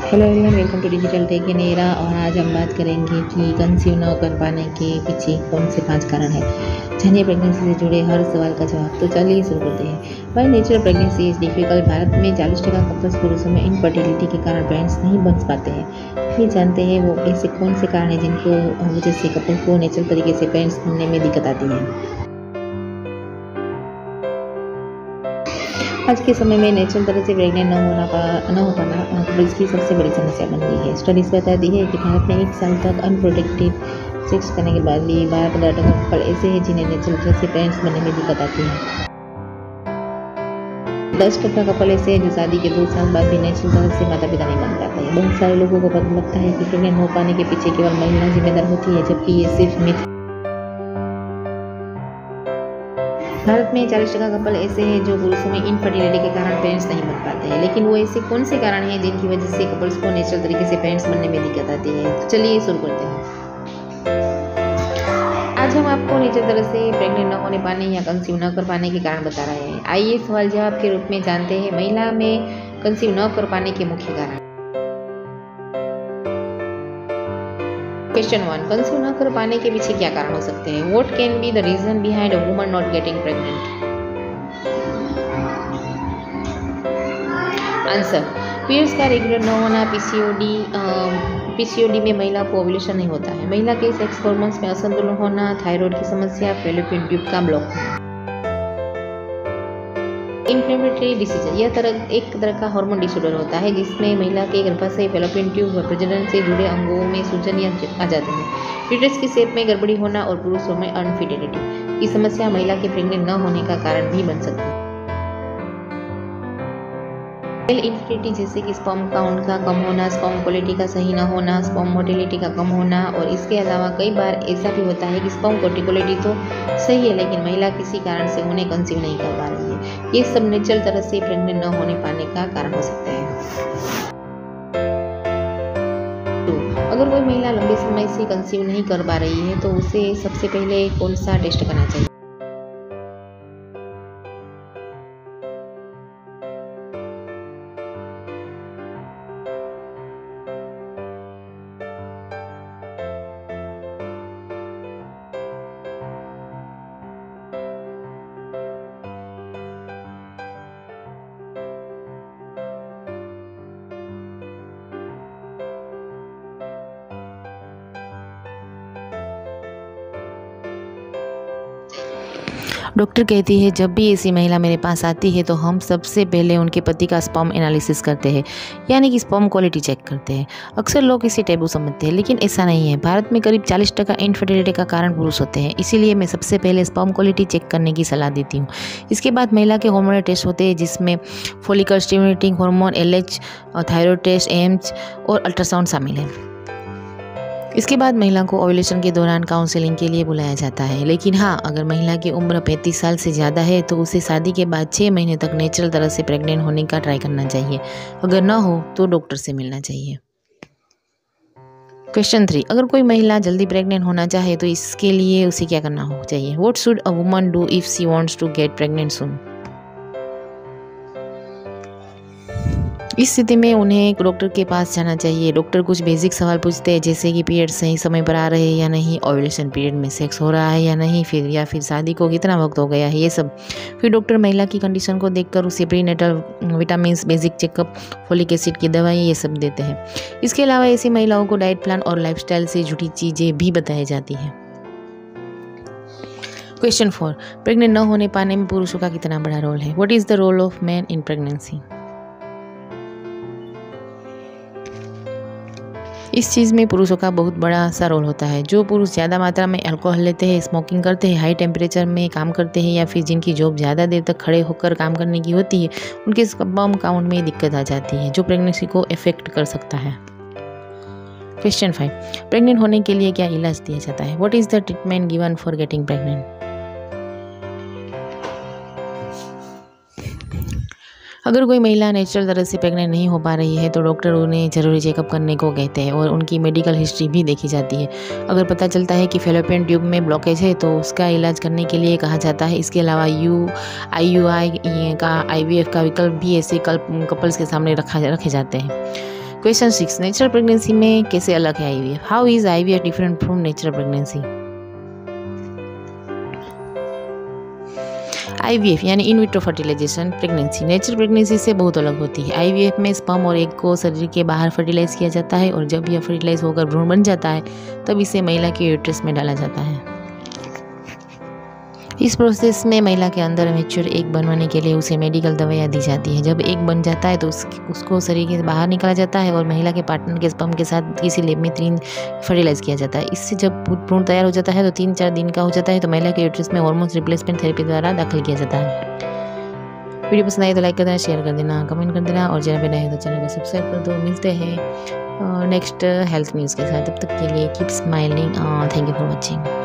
Hello everyone, welcome to digital tech in era. और आज हम बात करेंगे कि कंसीव न कर पाने के पीछे कौन से 5 कारण हैं। जानिए प्रेगनेंसी से जुड़े हर सवाल का जवाब। तो चलिए शुरू करते हैं। Why natural pregnancy is difficult. Bharat में 40% कपल्स पुरुषों में इनफर्टिलिटी के कारण पेरेंट्स नहीं बन पाते हैं। ये जानते हैं वो ऐसे कौन से कारण हैं जिनको वजह से कपल को नेचुरल तरीके से पेरेंट्स बनने में दिक्कत आती है। आज के समय में नेचुरल तरह से प्रेग्नेंट न हो पाना कपल्स की सबसे बड़ी समस्या बन गई है। स्टडीज बताती है कि भारत में 1 साल तक अनप्रोटेक्टेड सेक्स करने के बाद भी 12% कपल ऐसे हैं जिन्हें नेचुरल तरह से पेरेंट्स बनने में दिक्कत आती है। 10% कपल ऐसे हैं जो शादी के 2 साल बाद भी नेचुरल तरह से माता पिता नहीं बन पाते हैं। बहुत सारे लोगों को लगता है कि प्रेग्नेंट हो पाने के पीछे केवल महिला जिम्मेदार होती है, जबकि ये सिर्फ मिथ। भारत में 40% कपल ऐसे हैं जो पुरुषों में इनफर्टिलिटी के कारण पेरेंट्स नहीं बन पाते हैं। लेकिन वो ऐसे कौन से कारण हैं जिनकी वजह से कपल्स को नेचुरल तरीके से पेरेंट्स बनने में दिक्कत आती है। तो चलिए शुरू करते हैं। आज हम आपको नेचुरल तरह से प्रेग्नेंट न होने पाने या कंसीव न कर पाने के कारण बता रहे हैं। आइए सवाल जवाब के रूप में जानते हैं महिला में कंसीव न कर पाने के मुख्य कारण। क्वेश्चन 1, कंसीव न कर पाने के पीछे क्या कारण हो सकते हैं। What can be the reason behind a woman not getting pregnant. Answer, periods का रेगुलर न होना। पीसीओडी में महिला को ओव्यूलेशन नहीं होता है। महिला के सेक्स हार्मोन्स में असंतुलन होना, थायराइड की समस्या, फैलोपियन ट्यूब का ब्लॉक होना। इन्फ्लेमेटरी डिसीज, यह एक तरह का हार्मोन डिसऑर्डर होता है जिसमें महिला के गर्भाशय, फैलोपियन ट्यूब व प्रजनन से जुड़े अंगों में सूजन या आ जाते हैं। यूट्रस की शेप में गड़बड़ी होना और पुरुषों में अनफर्टिलिटी की समस्या महिला के प्रेग्नेंट न होने का कारण भी बन सकती है। मेल इनफर्टिलिटी जैसे कि स्पर्म काउंट का कम होना, स्पर्म क्वालिटी का सही न होना, स्पर्म मोटिलिटी का कम होना, और इसके अलावा कई बार ऐसा भी होता है कि स्पर्म क्वालिटी तो सही है लेकिन महिला किसी कारण से उन्हें कंसीव नहीं कर पा रही है। ये सब नेचुरल तरह से प्रेग्नेंट न होने पाने का कारण हो सकते हैं। अगर कोई महिला लंबे समय से कंसीव नहीं कर पा रही है तो उसे सबसे पहले कौन सा टेस्ट करना चाहिए। डॉक्टर कहती है जब भी ऐसी महिला मेरे पास आती है तो हम सबसे पहले उनके पति का स्पर्म एनालिसिस करते हैं, यानी कि स्पर्म क्वालिटी चेक करते हैं। अक्सर लोग इसे टैबू समझते हैं लेकिन ऐसा नहीं है। भारत में करीब 40% इनफर्टिलिटी का कारण पुरुष होते हैं, इसीलिए मैं सबसे पहले स्पर्म क्वालिटी चेक करने की सलाह देती हूँ। इसके बाद महिला के हार्मोनल टेस्ट होते हैं जिसमें follicle stimulating hormone, LH, thyroid test, AMH और अल्ट्रासाउंड शामिल है। इसके बाद महिला को ओव्यूलेशन के दौरान काउंसलिंग के लिए बुलाया जाता है। लेकिन हाँ, अगर महिला की उम्र 35 साल से ज़्यादा है तो उसे शादी के बाद 6 महीने तक नेचुरल तरह से प्रेग्नेंट होने का ट्राई करना चाहिए। अगर ना हो तो डॉक्टर से मिलना चाहिए। क्वेश्चन 3, अगर कोई महिला जल्दी प्रेग्नेंट होना चाहे तो इसके लिए उसे क्या करना चाहिए। What should a woman do if she wants to get pregnant soon. इस स्थिति में उन्हें एक डॉक्टर के पास जाना चाहिए। डॉक्टर कुछ बेसिक सवाल पूछते हैं जैसे कि पीरियड सही समय पर आ रहे हैं या नहीं, ओव्यूलेशन पीरियड में सेक्स हो रहा है या नहीं, फिर शादी को कितना वक्त हो गया है, ये सब। फिर डॉक्टर महिला की कंडीशन को देखकर उसे prenatal vitamin, basic checkup, folic acid की दवाई, ये सब देते हैं। इसके अलावा ऐसी महिलाओं को डाइट प्लान और लाइफस्टाइल से जुड़ी चीज़ें भी बताई जाती हैं। क्वेश्चन 4, प्रेग्नेंट न होने पाने में पुरुषों का कितना बड़ा रोल है। What is the role of man in pregnancy. इस चीज़ में पुरुषों का बहुत बड़ा सा रोल होता है। जो पुरुष ज़्यादा मात्रा में अल्कोहल लेते हैं, स्मोकिंग करते हैं, हाई टेम्परेचर में काम करते हैं या फिर जिनकी जॉब ज़्यादा देर तक खड़े होकर काम करने की होती है, उनके स्पर्म काउंट में दिक्कत आ जाती है जो प्रेगनेंसी को इफेक्ट कर सकता है। क्वेश्चन 5, प्रेग्नेंट होने के लिए क्या इलाज दिया जाता है। What is the treatment given for getting pregnant. अगर कोई महिला नेचुरल तरह से प्रेग्नेंट नहीं हो पा रही है तो डॉक्टर उन्हें ज़रूरी चेकअप करने को कहते हैं और उनकी मेडिकल हिस्ट्री भी देखी जाती है। अगर पता चलता है कि फैलोपियन ट्यूब में ब्लॉकेज है तो उसका इलाज करने के लिए कहा जाता है। इसके अलावा IUI का IVF का विकल्प भी ऐसे कपल्स के सामने रखे जाते हैं। क्वेश्चन 6, नेचुरल प्रेगनेंसी में कैसे अलग है IVF? How is IVF different from natural pregnancy? IVF यानी in vitro fertilisation pregnancy natural pregnancy से बहुत अलग होती है। IVF में स्पर्म और एग को शरीर के बाहर फर्टिलाइज किया जाता है और जब यह फर्टिलाइज होकर भ्रूण बन जाता है तब इसे महिला के यूट्रस में डाला जाता है। इस प्रोसेस में महिला के अंदर मैच्योर एग बनवाने के लिए उसे मेडिकल दवाइयाँ दी जाती हैं। जब एग बन जाता है तो उसको शरीर के बाहर निकाला जाता है और महिला के पार्टनर के स्पर्म के साथ किसी लैब में फर्टिलाइज किया जाता है। इससे जब भ्रूण तैयार हो जाता है तो 3-4 दिन का हो जाता है तो महिला के यूट्रस में हार्मोन रिप्लेसमेंट थेरेपी द्वारा दाखिल किया जाता है। वीडियो पसंद आए तो लाइक कर देना, शेयर कर देना, कमेंट कर देना और चैनल पर नए हो तो चैनल को सब्सक्राइब कर दो। मिलते हैं नेक्स्ट हेल्थ न्यूज़ के साथ, तब तक के लिए keep smiling. Thank you for watching.